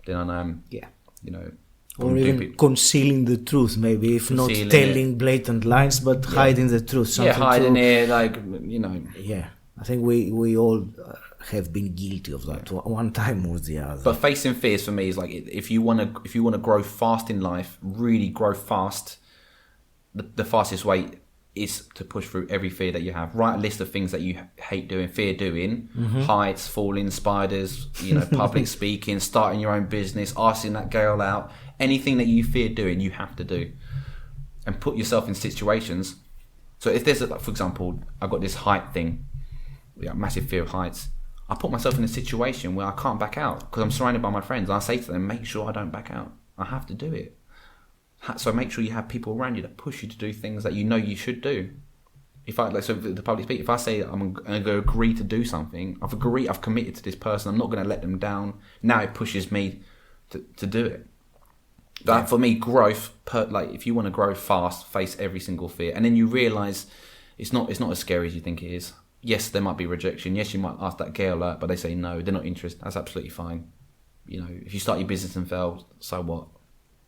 than I am. Yeah. You know. Or even concealing the truth, maybe, if not telling blatant lies, but hiding the truth. Hiding it, like, you know. Yeah, I think we all have been guilty of that one time or the other. But facing fears for me is like, if you want to grow fast in life, really grow fast, the fastest way is to push through every fear that you have. Write a list of things that you hate doing, fear doing, heights, falling, spiders, you know, public speaking, starting your own business, asking that girl out. Anything that you fear doing, you have to do, and put yourself in situations. So if there's, for example, I've got this height thing, massive fear of heights. I put myself in a situation where I can't back out because I'm surrounded by my friends. And I say to them, make sure I don't back out. I have to do it. So make sure you have people around you that push you to do things that you know you should do. So the public speak, if I say I'm going to agree to do something, I've committed to this person. I'm not going to let them down. Now it pushes me to do it. That for me, growth. If you want to grow fast, face every single fear, and then you realise it's not as scary as you think it is. Yes, there might be rejection. Yes, you might ask that girl out, but they say no, they're not interested. That's absolutely fine. You know, if you start your business and fail, so what?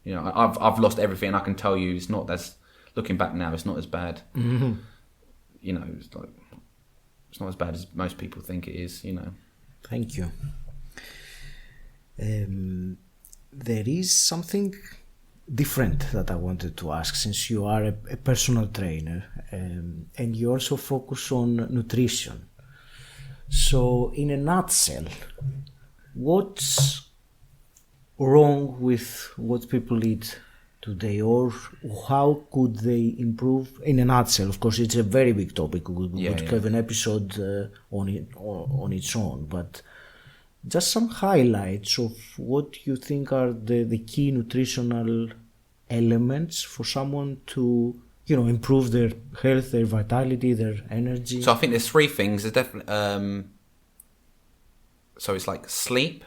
You know, I've lost everything, and I can tell you, it's not as, looking back now, it's not as bad. Mm-hmm. You know, it's not as bad as most people think it is. You know. Thank you. There is something different that I wanted to ask, since you are a personal trainer and you also focus on nutrition. So, in a nutshell, what's wrong with what people eat today, or how could they improve? In a nutshell, of course, it's a very big topic. We would have an episode on its own, but just some highlights of what you think are the key nutritional elements for someone to, you know, improve their health, their vitality, their energy. So I think there's 3 things. There's definitely so it's like sleep,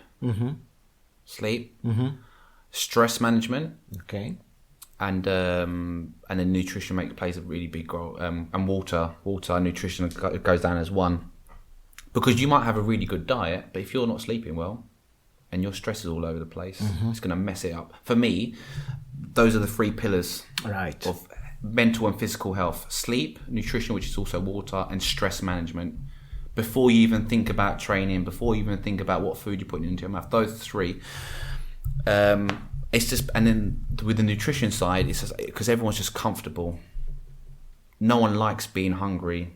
stress management, okay, and then nutrition plays a really big role. And water nutrition goes down as one. Because you might have a really good diet, but if you're not sleeping well and your stress is all over the place, it's going to mess it up. For me, those are the 3 pillars of mental and physical health, sleep, nutrition, which is also water, and stress management. Before you even think about training, before you even think about what food you're putting into your mouth, those three. It's just, and then with the nutrition side, it's just because everyone's just comfortable. No one likes being hungry.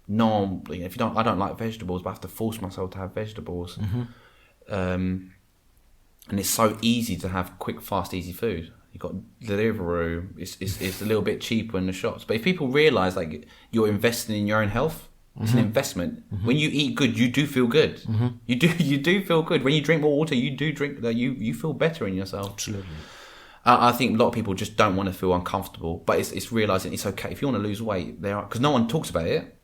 No one, if you don't, I don't like vegetables, but I have to force myself to have vegetables. And it's so easy to have quick, fast, easy food. You've got Deliveroo. It's a little bit cheaper in the shops. But if people realise like you're investing in your own health, it's an investment. When you eat good, you do feel good. You do feel good. When you drink more water, you do drink. You feel better in yourself. Absolutely. I think a lot of people just don't want to feel uncomfortable, but it's realising it's okay if you want to lose weight. Because no one talks about it.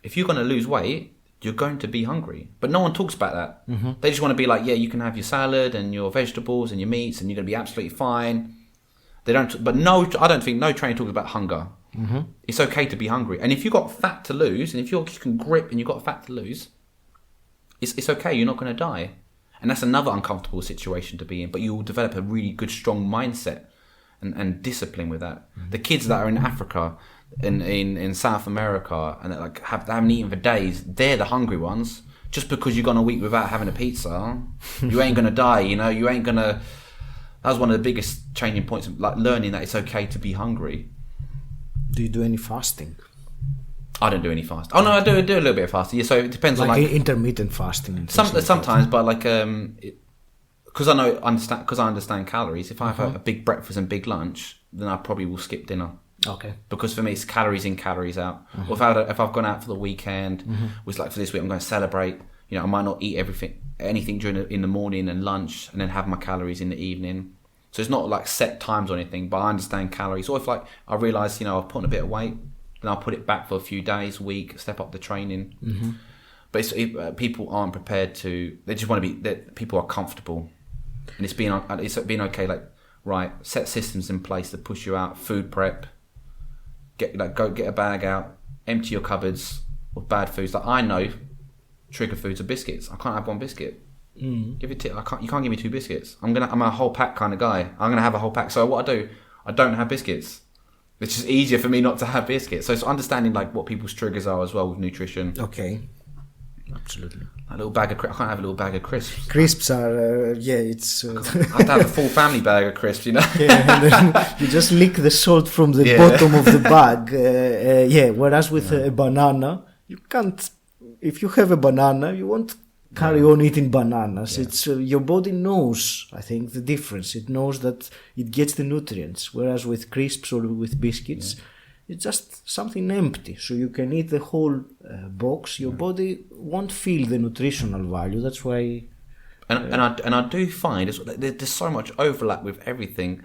If you're going to lose weight, you're going to be hungry, but no one talks about that. They just want to be like, yeah, you can have your salad and your vegetables and your meats, and you're going to be absolutely fine. They don't, but no, I don't think no trainer talks about hunger. It's okay to be hungry, and if you've got fat to lose, and if you can grip and you've got fat to lose, it's okay. You're not going to die, and that's another uncomfortable situation to be in. But you will develop a really good, strong mindset and discipline with that. The kids that are in Africa, in South America, and they haven't eaten for days, they're the hungry ones. Just because you've gone a week without having a pizza, you ain't going to die. You ain't going to. That was one of the biggest changing points, like learning that it's okay to be hungry. Do you do any fasting? I don't do any fasting. Oh no, I do a little bit of fasting. Yeah, so it depends on intermittent fasting. And sometimes, but because I understand calories. If I have a big breakfast and big lunch, then I probably will skip dinner. Okay. Because for me, it's calories in, calories out. Or if I've gone out for the weekend, which like for this week, I'm going to celebrate. I might not eat anything in the morning and lunch, and then have my calories in the evening. So it's not like set times or anything, but I understand calories. Or if I realise, I've put on a bit of weight, then I'll put it back for a few days, week, step up the training. But people aren't prepared to. They just want to be. People are comfortable, and it's being okay. Like, right, set systems in place to push you out. Food prep. Go get a bag out. Empty your cupboards of bad foods. Like, I know, trigger foods are biscuits. I can't have one biscuit. Give it. You can't give me 2 biscuits. I'm a whole pack kind of guy. I'm gonna have a whole pack. So what I do, I don't have biscuits. It's just easier for me not to have biscuits. So it's understanding like what people's triggers are as well with nutrition. Okay, absolutely. A little bag of I can't have a little bag of crisps. Crisps are it's. I have to have a full family bag of crisps, Yeah, and then you just lick the salt from the bottom of the bag. Whereas with a banana, you can't. If you have a banana, you won't carry on eating bananas. It's your body knows, I think, the difference. It knows that it gets the nutrients. Whereas with crisps or with biscuits, it's just something empty. So you can eat the whole box. Your body won't feel the nutritional value. That's why. And I do find there's so much overlap with everything.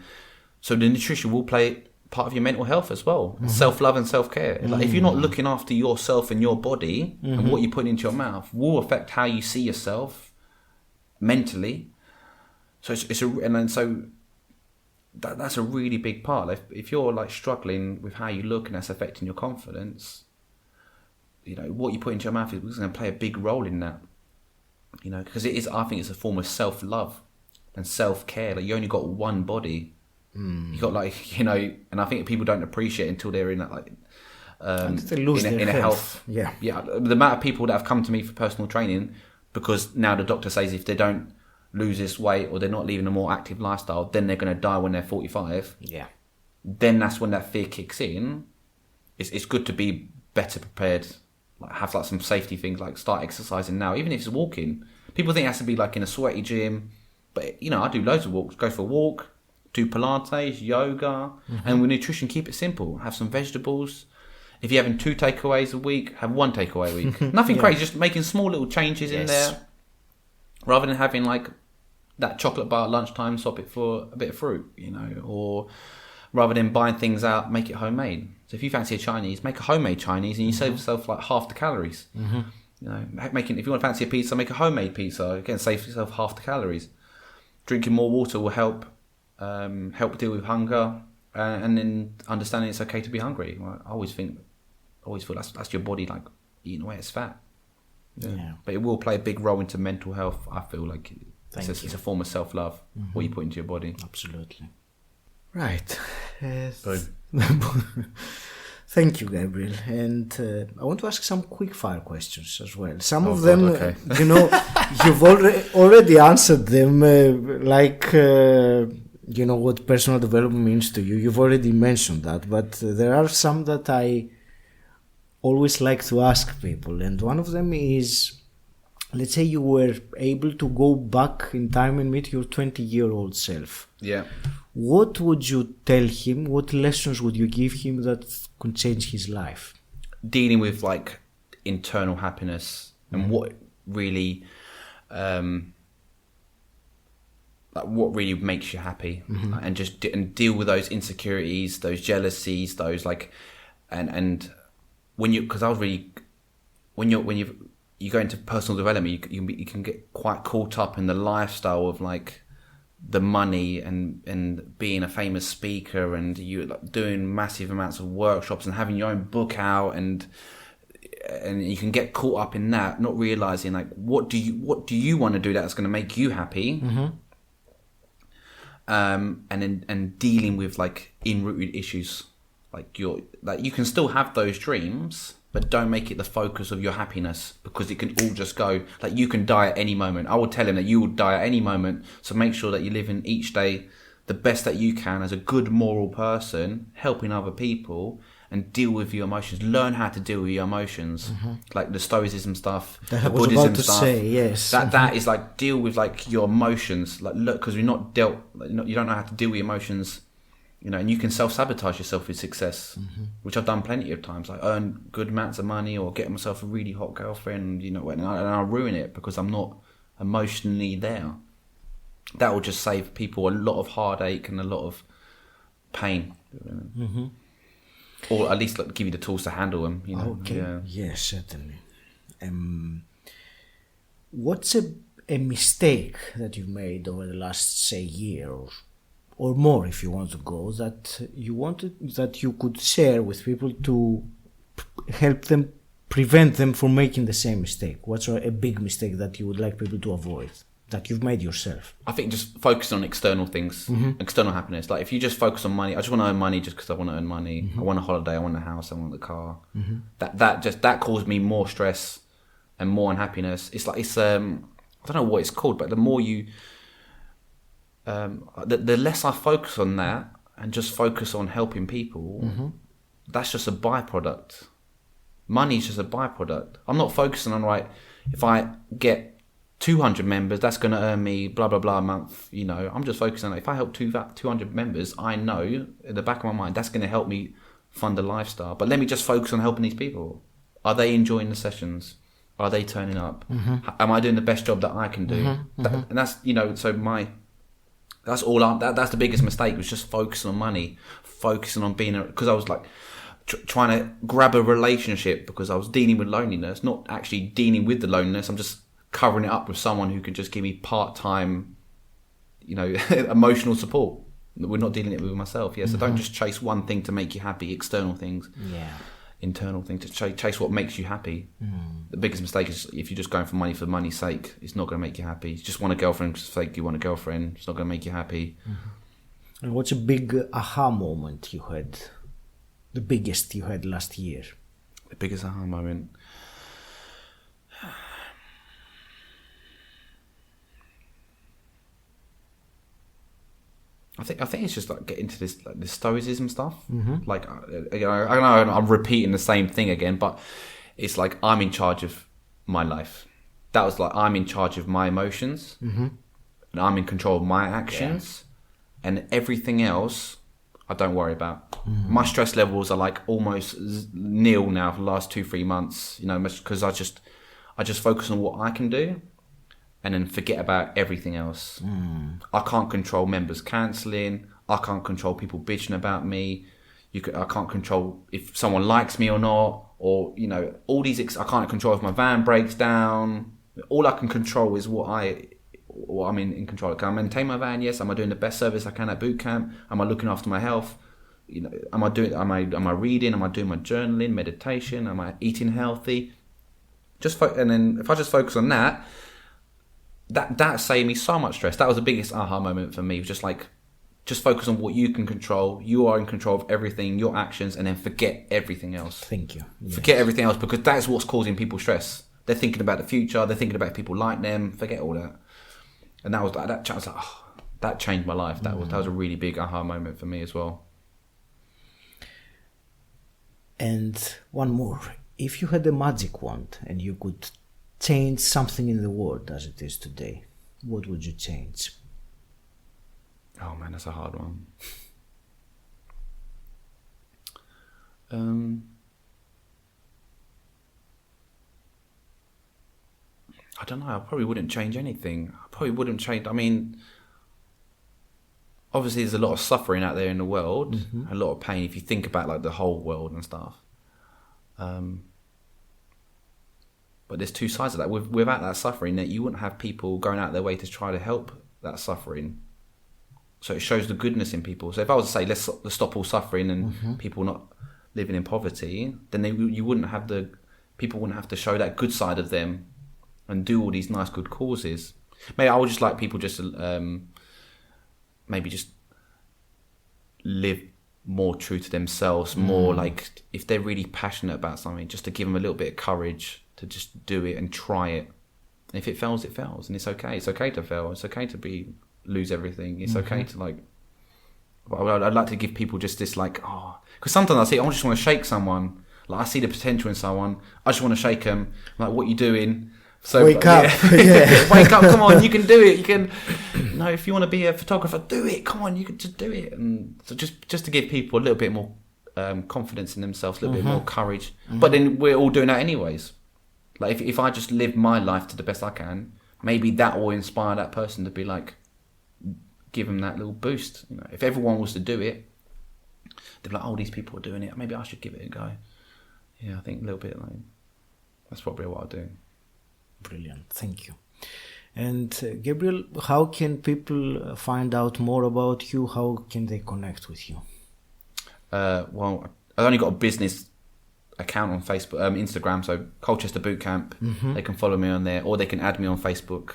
So the nutrition will play part of your mental health as well. Self-love and self-care. Like if you're not looking after yourself and your body and what you put into your mouth will affect how you see yourself mentally. So that's a really big part. If you're like struggling with how you look and that's affecting your confidence, what you put into your mouth is going to play a big role in that. Because I think it's a form of self-love and self-care. Like you only got one body. You got and I think people don't appreciate it until they're in that they lose in a health. Yeah. The amount of people that have come to me for personal training because now the doctor says if they don't lose this weight or they're not living a more active lifestyle, then they're going to die when they're 45. Yeah. Then that's when that fear kicks in. It's good to be better prepared. Have some safety things like start exercising now, even if it's walking. People think it has to be like in a sweaty gym, but I do loads of walks. Go for a walk. Do Pilates, yoga, and with nutrition, keep it simple. Have some vegetables. If you're having 2 takeaways a week, have 1 takeaway a week. Nothing crazy, just making small little changes in there. Rather than having like that chocolate bar at lunchtime, swap it for a bit of fruit, or rather than buying things out, make it homemade. So if you fancy a Chinese, make a homemade Chinese and you save yourself like half the calories. If you want to fancy a pizza, make a homemade pizza. Again, save yourself half the calories. Drinking more water will help deal with hunger, and then understanding it's okay to be hungry. I always feel that's your body like eating away its fat. But it will play a big role into mental health. I feel like it's a form of self-love. What you put into your body. Absolutely. Right. Boom. Thank you, Gabriel. And I want to ask some quick fire questions as well. Some of God, them, okay. You've already answered them, what personal development means to you. You've already mentioned that, but there are some that I always like to ask people. And one of them is, let's say you were able to go back in time and meet your 20-year-old self. Yeah. What would you tell him? What lessons would you give him that could change his life? Dealing with like internal happiness and what really, what really makes you happy, and just and deal with those insecurities, those jealousies, those like, and when you, because I was really, when you go into personal development, you can get quite caught up in the lifestyle of like the money and being a famous speaker, and you like doing massive amounts of workshops and having your own book out, and you can get caught up in that, not realizing like what do you want to do that's going to make you happy, and dealing with like in-rooted issues, like you can still have those dreams, but don't make it the focus of your happiness, because it can all just go, like you can die at any moment. I will tell him that you will die at any moment. So make sure that you live in each day the best that you can as a good moral person, helping other people, and deal with your emotions. Learn how to deal with your emotions, like the Stoicism stuff, the Buddhism stuff. Yes. That is like deal with like your emotions. Like look, because we're not dealt. You don't know how to deal with your emotions. And you can self-sabotage yourself with success, which I've done plenty of times. I earn good amounts of money or get myself a really hot girlfriend, and I'll ruin it because I'm not emotionally there. That will just save people a lot of heartache and a lot of pain. Or at least like, give you the tools to handle them. Okay. Yeah. Yes, certainly. What's a mistake that you've made over the last, say, year or more, if you want to go, that you could share with people to help them, prevent them from making the same mistake? What's a big mistake that you would like people to avoid, that you've made yourself? I think just focus on external things, external happiness. Like if you just focus on money, I just want to earn money just because I want to earn money. I want a holiday, I want a house, I want the car. That caused me more stress and more unhappiness. It's like, I don't know what it's called, but the more you, the less I focus on that and just focus on helping people, that's just a byproduct. Money is just a byproduct. I'm not focusing on, right, if I get 200 members, that's going to earn me blah, blah, blah a month. I'm just focusing on, if I help 200 members, I know in the back of my mind, that's going to help me fund a lifestyle. But let me just focus on helping these people. Are they enjoying the sessions? Are they turning up? Am I doing the best job that I can do? And that's, so that's all that's the biggest mistake, was just focusing on money, focusing on being, because I was like trying to grab a relationship because I was dealing with loneliness, not actually dealing with the loneliness. I'm just covering it up with someone who could just give me part-time, emotional support. We're not dealing it with myself. So don't just chase one thing to make you happy, external things. Internal thing to chase what makes you happy. The biggest mistake is if you're just going for money's sake, it's not going to make you happy. You just want a girlfriend for the sake you want a girlfriend, it's not going to make you happy. And what's a big aha moment you had, the biggest you had last year? The biggest aha moment, I think it's just like get into this like the Stoicism stuff. Like I know I'm repeating the same thing again, but it's like I'm in charge of my life. That was like I'm in charge of my emotions, and I'm in control of my actions, and everything else I don't worry about. My stress levels are like almost nil now for the last 2-3 months. Because I just focus on what I can do, and then forget about everything else. I can't control members cancelling. I can't control people bitching about me. I can't control if someone likes me or not. Or, all these... I can't control if my van breaks down. All I can control is what I'm in control of. Can I maintain my van? Yes. Am I doing the best service I can at bootcamp? Am I looking after my health? Am I reading? Am I doing my journaling, meditation? Am I eating healthy? And then if I just focus on that saved me so much stress. That was the biggest aha moment for me. It was just like Just focus on what you can control. You are in control of everything, your actions, and then forget everything else. Thank you. Yes. Forget everything else, because that's what's causing people stress. They're thinking about the future. They're thinking about people like them. Forget all that. And that was like, that changed my life. That was a really big aha moment for me as well. And one more. If you had a magic wand and you could change something in the world as it is today, what would you change? Oh man, that's a hard one. I don't know. I probably wouldn't change anything. I mean, obviously there's a lot of suffering out there in the world, a lot of pain if you think about like the whole world and stuff. But there's two sides of that. Without that suffering, that you wouldn't have people going out their way to try to help that suffering. So it shows the goodness in people. So if I was to say let's stop all suffering and people not living in poverty, then people wouldn't have to show that good side of them and do all these nice good causes. Maybe I would just like people just to maybe just live more true to themselves, more like if they're really passionate about something, just to give them a little bit of courage to just do it and try it. And if it fails, it fails, and it's okay. It's okay to fail. It's okay to lose everything. It's okay to like. I'd like to give people just this like, because sometimes I just want to shake someone. Like I see the potential in someone. I just want to shake them. I'm like, what are you doing? So wake up. Yeah. Wake up, come on, you can do it. You can, if you want to be a photographer, do it. Come on, you can just do it. And so just to give people a little bit more confidence in themselves, a little bit more courage. But then we're all doing that anyways. Like if I just live my life to the best I can, maybe that will inspire that person to be like, give them that little boost. If everyone was to do it, they'd be like, these people are doing it. Maybe I should give it a go. Yeah, I think a little bit like, that's probably what I'll do. Brilliant, thank you. And Gabriel, how can people find out more about you? How can they connect with you? Well, I've only got a business account on Facebook, Instagram, so Colchester Bootcamp. They can follow me on there, or they can add me on Facebook,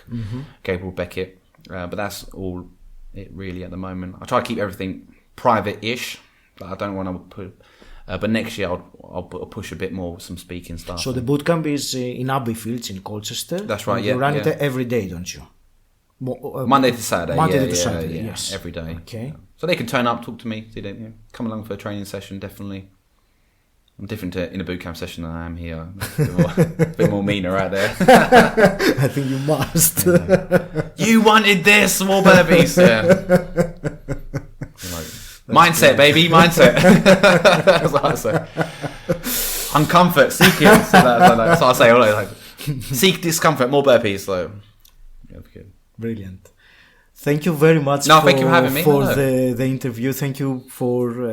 Gabriel Beckett. But that's all it really at the moment. I try to keep everything private-ish, but I don't want to put. But next year I'll push a bit more with some speaking stuff. So the bootcamp is in Abbeyfields in Colchester. That's right. You run it every day, don't you? Monday to Saturday. Monday to Saturday. Yes, every day. Okay. Yeah. So they can turn up, talk to me, come along for a training session. Definitely. I'm different in a bootcamp session than I am here. A bit more meaner out there. I think you must. You wanted this, more burpees. Mindset, baby, mindset. That's what I say. Uncomfort, seek it. So I say, like, seek discomfort, more burpees. So, yeah, good. Brilliant. Thank you very much. Thank you for having me. For the interview. Thank you for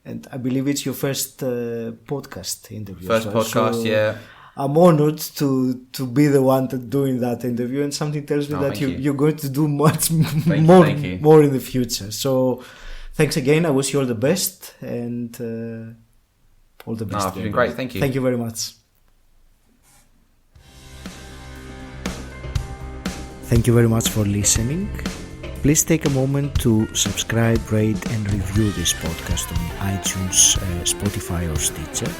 and I believe it's your first podcast interview. First podcast, yeah. I'm honored to be the one doing that interview, and something tells me that you're going to do much more in the future. So. Thanks again. I wish you all the best and all the best. You've been great. Thank you. Thank you very much. Thank you very much for listening. Please take a moment to subscribe, rate and review this podcast on iTunes, Spotify or Stitcher.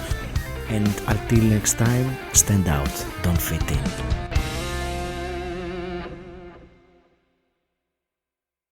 And until next time, stand out, don't fit in.